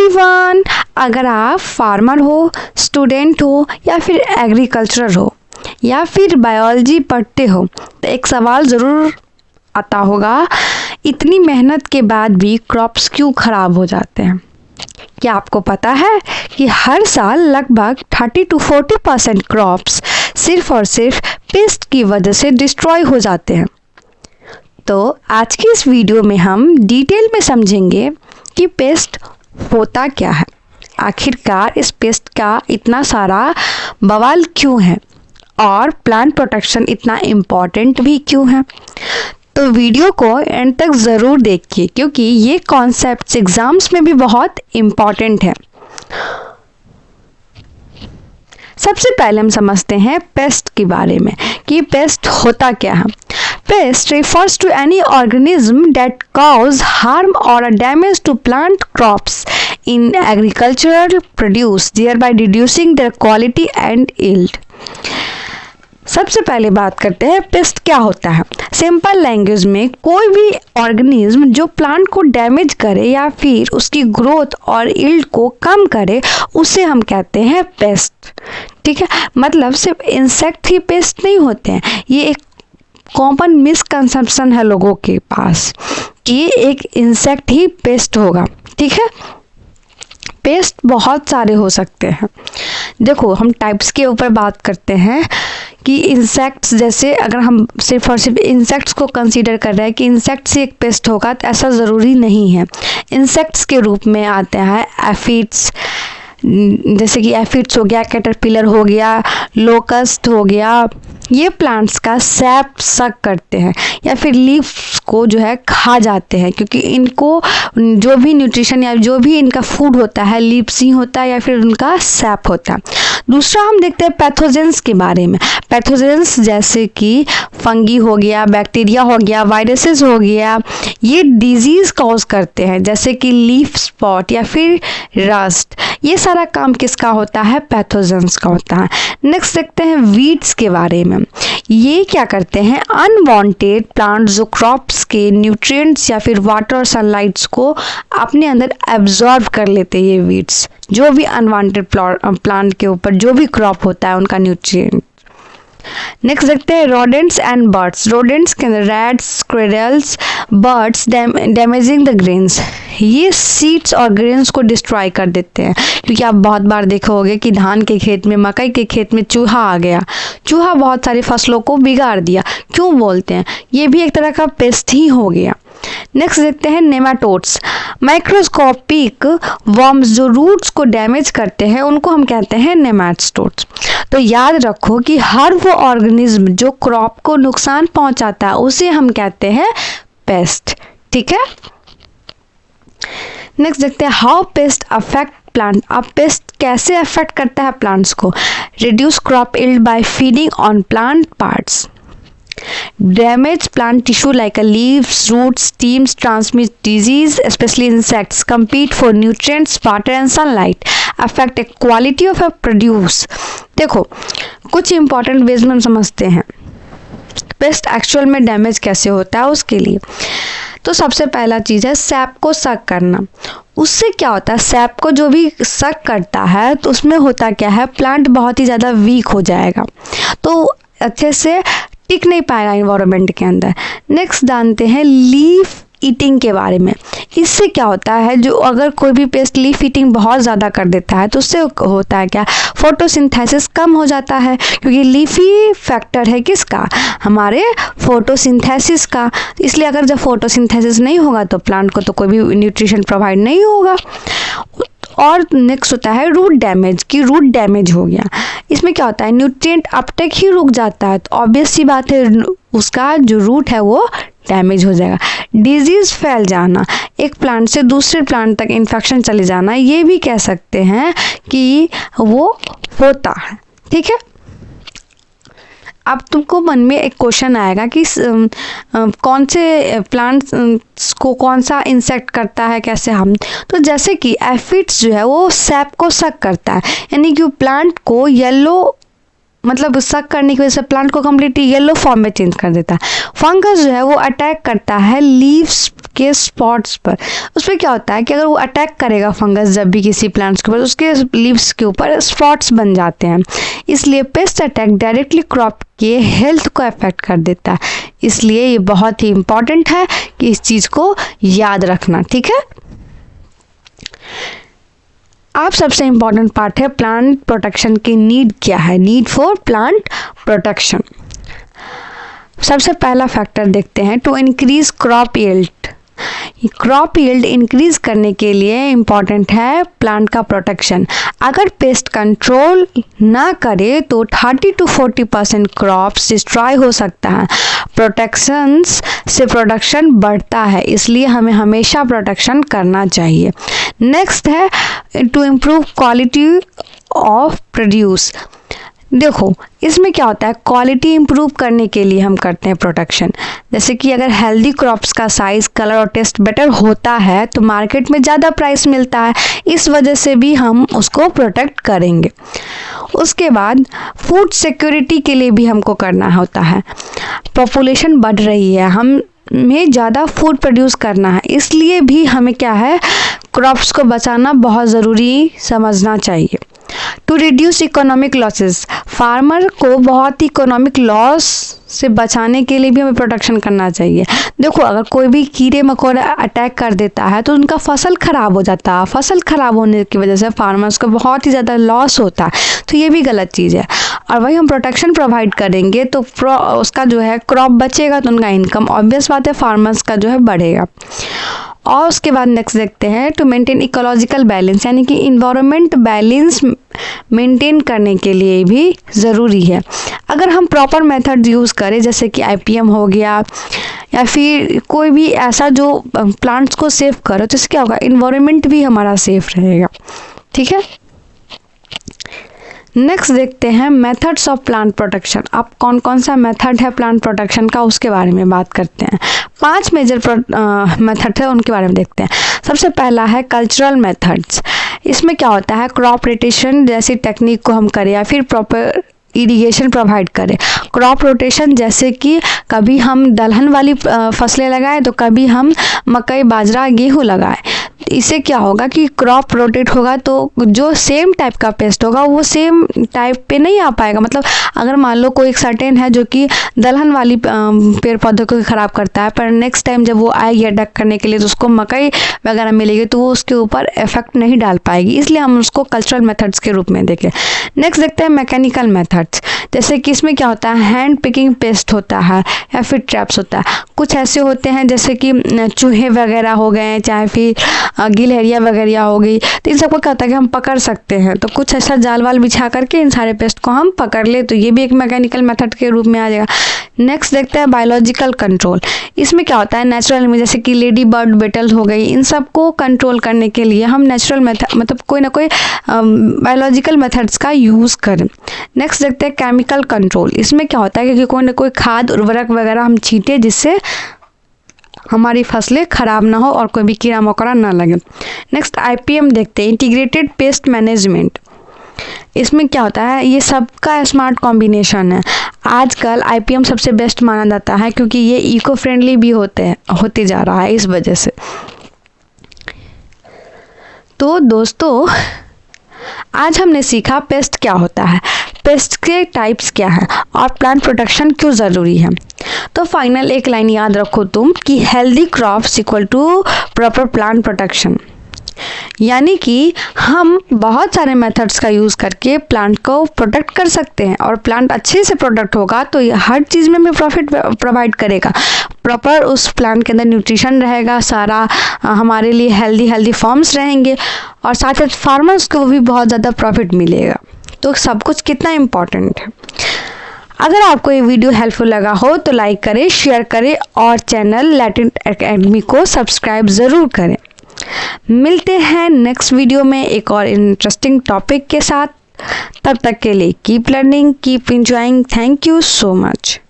Everyone, अगर आप farmer हो, स्टूडेंट हो या फिर एग्रीकल्चरर हो या फिर बायोलॉजी पढ़ते हो तो एक सवाल ज़रूर आता होगा, इतनी मेहनत के बाद भी क्रॉप्स क्यों ख़राब हो जाते हैं। क्या आपको पता है कि हर साल लगभग 30 to 40% क्रॉप्स सिर्फ और सिर्फ पेस्ट की वजह से डिस्ट्रॉय हो जाते हैं। तो आज की इस वीडियो में हम डिटेल में समझेंगे कि पेस्ट होता क्या है, आखिरकार इस पेस्ट का इतना सारा बवाल क्यों है और प्लांट प्रोटेक्शन इतना इम्पॉर्टेंट भी क्यों है। तो वीडियो को एंड तक ज़रूर देखिए क्योंकि ये कॉन्सेप्ट्स एग्ज़ाम्स में भी बहुत इम्पॉर्टेंट है। सबसे पहले हम समझते हैं पेस्ट के बारे में कि पेस्ट होता क्या है। Pest refers to any organism that cause harm or damage to plant crops in agricultural produce, thereby reducing their quality and yield. सबसे पहले बात करते हैं पेस्ट क्या होता है। सिंपल लैंग्वेज में कोई भी ऑर्गेनिज्म जो प्लांट को डैमेज करे या फिर उसकी ग्रोथ और यील्ड को कम करे उसे हम कहते हैं पेस्ट। ठीक है, मतलब सिर्फ इंसेक्ट ही पेस्ट नहीं होते हैं। ये एक कॉमन मिसकंसेप्शन है लोगों के पास कि एक इंसेक्ट ही पेस्ट होगा। ठीक है, पेस्ट बहुत सारे हो सकते हैं। देखो, हम टाइप्स के ऊपर बात करते हैं कि इंसेक्ट्स, जैसे अगर हम सिर्फ और सिर्फ इंसेक्ट्स को कंसीडर कर रहे हैं कि इंसेक्ट से एक पेस्ट होगा तो ऐसा ज़रूरी नहीं है। इंसेक्ट्स के रूप में आते हैं एफिड्स, जैसे कि एफिड्स हो गया, कैटरपिलर हो गया, लोकस्ट हो गया। ये प्लांट्स का सैप सक करते हैं या फिर लीव्स को जो है खा जाते हैं क्योंकि इनको जो भी न्यूट्रिशन या जो भी इनका फूड होता है लीव्स ही होता है या फिर उनका सैप होता है। दूसरा हम देखते हैं पैथोजेंस के बारे में। पैथोजेंस जैसे कि फंगी हो गया, बैक्टीरिया हो गया, वायरसेस हो गया, ये डिजीज़ कॉज करते हैं जैसे कि लीफ स्पॉट या फिर रस्ट। ये सारा काम किसका होता है? पैथोजेंस का होता है। नेक्स्ट देखते हैं वीड्स के बारे में। ये क्या करते हैं? अनवांटेड प्लांट्स जो क्रॉप्स के न्यूट्रिएंट्स या फिर वाटर और सनलाइट्स को अपने अंदर एब्जॉर्ब कर लेते हैं। ये वीड्स जो भी अनवांटेड प्लांट के ऊपर जो भी क्रॉप होता है उनका न्यूट्रिएंट। नेक्स्ट देखते हैं रोडेंट्स एंड बर्ड्स। रोडेंट्स के अंदर rats, squirrels, birds damaging the grains. ये सीड्स और ग्रेन्स को डिस्ट्रॉय कर देते हैं क्योंकि आप बहुत बार देखा होगा कि धान के खेत में, मकई के खेत में चूहा आ गया। चूहा बहुत सारी फसलों को बिगाड़ दिया। क्यों बोलते हैं? ये भी एक तरह का पेस्ट ही हो गया। नेक्स्ट देखते हैं नेमाटोड्स। माइक्रोस्कोपिक वर्म्स जो रूट्स को डैमेज करते हैं उनको हम कहते हैं नेमाटोड्स। तो याद रखो कि हर वो ऑर्गेनिज्म जो क्रॉप को नुकसान पहुंचाता है उसे हम कहते हैं पेस्ट। ठीक है, नेक्स्ट देखते हैं हाउ पेस्ट अफेक्ट प्लांट। अब पेस्ट कैसे अफेक्ट करता है प्लांट्स को? Reduce crop yield by feeding on plant parts, damage plant tissue like leaves, roots, stems, transmit disease, especially insects, compete for nutrients, water and sunlight, affect the quality of a produce। देखो, कुछ important veg में हम समझते हैं paste actual में damage कैसे होता है उसके लिए। तो सबसे पहला चीज़ है सैप को सक करना। उससे क्या होता है? सैप को जो भी सक करता है तो उसमें होता क्या है, प्लांट बहुत ही ज़्यादा वीक हो जाएगा, तो अच्छे से टिक नहीं पाएगा इन्वायरमेंट के अंदर। नेक्स्ट जानते हैं लीफ ईटिंग के बारे में। इससे क्या होता है, जो अगर कोई भी पेस्ट लीफ ईटिंग बहुत ज़्यादा कर देता है तो उससे होता है क्या, फोटोसिंथेसिस कम हो जाता है क्योंकि लीफी फैक्टर है किसका, हमारे फोटोसिंथेसिस का। इसलिए अगर जब फोटोसिंथेसिस नहीं होगा तो प्लांट को तो कोई भी न्यूट्रिशन प्रोवाइड नहीं होगा। और नेक्स्ट होता है रूट डैमेज, कि रूट डैमेज हो गया। इसमें क्या होता है, न्यूट्रिएंट अपटेक ही रुक जाता है तो ऑब्वियस सी बात है उसका जो रूट है वो डैमेज हो जाएगा। डिजीज़ फैल जाना, एक प्लांट से दूसरे प्लांट तक इन्फेक्शन चले जाना, ये भी कह सकते हैं कि वो होता है। ठीक है, अब तुमको मन में एक क्वेश्चन आएगा कि कौन से प्लांट्स को कौन सा इंसेक्ट करता है, कैसे हम। तो जैसे कि एफिड्स जो है वो सैप को सक करता है, यानी कि प्लांट को येलो मतलब शक करने की वजह से प्लांट को कम्प्लीटली येलो फॉर्म में चेंज कर देता है। फंगस जो है वो अटैक करता है लीव्स के स्पॉट्स पर। उस पर क्या होता है कि अगर वो अटैक करेगा फंगस जब भी किसी प्लांट्स के ऊपर, उसके लीव्स के ऊपर स्पॉट्स बन जाते हैं। इसलिए पेस्ट अटैक डायरेक्टली क्रॉप के हेल्थ को अफेक्ट कर देता है। इसलिए ये बहुत ही इम्पॉर्टेंट है कि इस चीज़ को याद रखना, ठीक है। अब सबसे इम्पॉर्टेंट पार्ट है प्लांट प्रोटेक्शन की नीड क्या है, नीड फॉर प्लांट प्रोटेक्शन। सबसे पहला फैक्टर देखते हैं, to increase crop yield. Crop yield increase करने के लिए इम्पॉर्टेंट है प्लांट का प्रोटेक्शन। अगर पेस्ट कंट्रोल ना करे तो 30 to 40% क्रॉप्स डिस्ट्रॉय हो सकता है। प्रोटेक्शंस से प्रोडक्शन बढ़ता है, इसलिए हमें हमेशा प्रोटेक्शन करना चाहिए। नेक्स्ट है to improve quality of produce. देखो इसमें क्या होता है, क्वालिटी इंप्रूव करने के लिए हम करते हैं प्रोटेक्शन। जैसे कि अगर हेल्दी क्रॉप्स का साइज, कलर और टेस्ट बेटर होता है तो मार्केट में ज़्यादा प्राइस मिलता है, इस वजह से भी हम उसको प्रोटेक्ट करेंगे। उसके बाद फूड सिक्योरिटी के लिए भी हमको करना होता है। पॉपुलेशन बढ़ रही है, हमें ज़्यादा फूड प्रोड्यूस करना है, इसलिए भी हमें क्या है, क्रॉप्स को बचाना बहुत ज़रूरी समझना चाहिए। To reduce economic losses, farmer को बहुत ही इकोनॉमिक लॉस से बचाने के लिए भी हमें प्रोटेक्शन करना चाहिए। देखो अगर कोई भी कीड़े मकोड़े अटैक कर देता है तो उनका फसल ख़राब हो जाता है, फसल ख़राब होने की वजह से फार्मर्स को बहुत ही ज़्यादा लॉस होता है, तो ये भी गलत चीज़ है। और वही हम प्रोटेक्शन प्रोवाइड करेंगे तो उसका जो है क्रॉप बचेगा, तो उनका इनकम ऑब्वियस बात है फार्मर्स का जो है बढ़ेगा। और उसके बाद नेक्स्ट देखते हैं टू मेंटेन इकोलॉजिकल बैलेंस, यानी कि इन्वायरमेंट बैलेंस मेंटेन करने के लिए भी ज़रूरी है। अगर हम प्रॉपर मेथड यूज़ करें जैसे कि IPM हो गया या फिर कोई भी ऐसा जो प्लांट्स को सेव करो, तो इससे क्या होगा, इन्वायरमेंट भी हमारा सेफ रहेगा, ठीक है। नेक्स्ट देखते हैं मेथड्स ऑफ प्लांट प्रोटेक्शन। अब कौन कौन सा मेथड है प्लांट प्रोटेक्शन का उसके बारे में बात करते हैं। 5 मेजर मेथड है, उनके बारे में देखते हैं। सबसे पहला है कल्चरल मेथड्स। इसमें क्या होता है, क्रॉप रोटेशन जैसी टेक्निक को हम करें या फिर प्रॉपर इरिगेशन प्रोवाइड करें। क्रॉप रोटेशन जैसे कि कभी हम दलहन वाली फसलें लगाएं तो कभी हम मकई, बाजरा, गेहूँ लगाएं। इससे क्या होगा कि क्रॉप रोटेट होगा तो जो सेम टाइप का पेस्ट होगा वो सेम टाइप पे नहीं आ पाएगा। मतलब अगर मान लो कोई एक सर्टेन है जो कि दलहन वाली पेड़ पौधों को ख़राब करता है, पर नेक्स्ट टाइम जब वो आएगी अटैक करने के लिए तो उसको मकई वगैरह मिलेगी तो वो उसके ऊपर इफेक्ट नहीं डाल पाएगी, इसलिए हम उसको कल्चरल मेथड्स के रूप में देखें। नेक्स्ट देखते हैं मैकेनिकल मेथड्स। जैसे कि इसमें क्या होता है, हैंड पिकिंग पेस्ट होता है या फिर ट्रैप्स होता है। कुछ ऐसे होते हैं जैसे कि चूहे वगैरह हो गए, चाहे फिर गिलहरियाँ वगैरह हो गई, तो इन सबको क्या होता है कि हम पकड़ सकते हैं। तो कुछ ऐसा जाल वाल बिछा करके इन सारे पेस्ट को हम पकड़ ले, तो ये भी एक मैकेनिकल मेथड के रूप में आ जाएगा। नेक्स्ट देखते हैं बायोलॉजिकल कंट्रोल। इसमें क्या होता है, नेचुरल में जैसे कि लेडी बर्ड, बेटल हो गई, इन सबको कंट्रोल करने के लिए हम नेचुरल मेथड मतलब कोई ना कोई बायोलॉजिकल मेथड्स का यूज़ करें। नेक्स्ट देखते हैं केमिकल कंट्रोल। इसमें क्या होता है कि कोई ना कोई खाद, उर्वरक वगैरह हम छींटे जिससे हमारी फसलें ख़राब ना हो और कोई भी कीड़ा मकोड़ा ना लगे। नेक्स्ट IPM देखते हैं, इंटीग्रेटेड पेस्ट मैनेजमेंट। इसमें क्या होता है, ये सबका स्मार्ट कॉम्बिनेशन है। आजकल IPM सबसे बेस्ट माना जाता है क्योंकि ये इको फ्रेंडली भी होते जा रहा है इस वजह से। तो दोस्तों आज हमने सीखा पेस्ट क्या होता है, पेस्ट के टाइप्स क्या है और प्लांट प्रोटेक्शन क्यों ज़रूरी है। तो फाइनल एक लाइन याद रखो तुम कि healthy crops equal to proper plant protection, यानी कि हम बहुत सारे मेथड्स का यूज़ करके प्लांट को प्रोटेक्ट कर सकते हैं और प्लांट अच्छे से प्रोटेक्ट होगा तो ये हर चीज़ में हमें प्रॉफिट प्रोवाइड करेगा। प्रॉपर उस प्लांट के अंदर न्यूट्रिशन रहेगा, सारा हमारे लिए हेल्दी फॉर्म्स रहेंगे और साथ साथ फार्मर्स को भी बहुत ज़्यादा प्रॉफिट मिलेगा। तो सब कुछ कितना इम्पॉर्टेंट है। अगर आपको ये वीडियो हेल्पफुल लगा हो तो लाइक करें, शेयर करें और चैनल लैटिन एकेडमी को सब्सक्राइब ज़रूर करें। मिलते हैं नेक्स्ट वीडियो में एक और इंटरेस्टिंग टॉपिक के साथ। तब तक के लिए keep learning, keep enjoying. Thank you so much.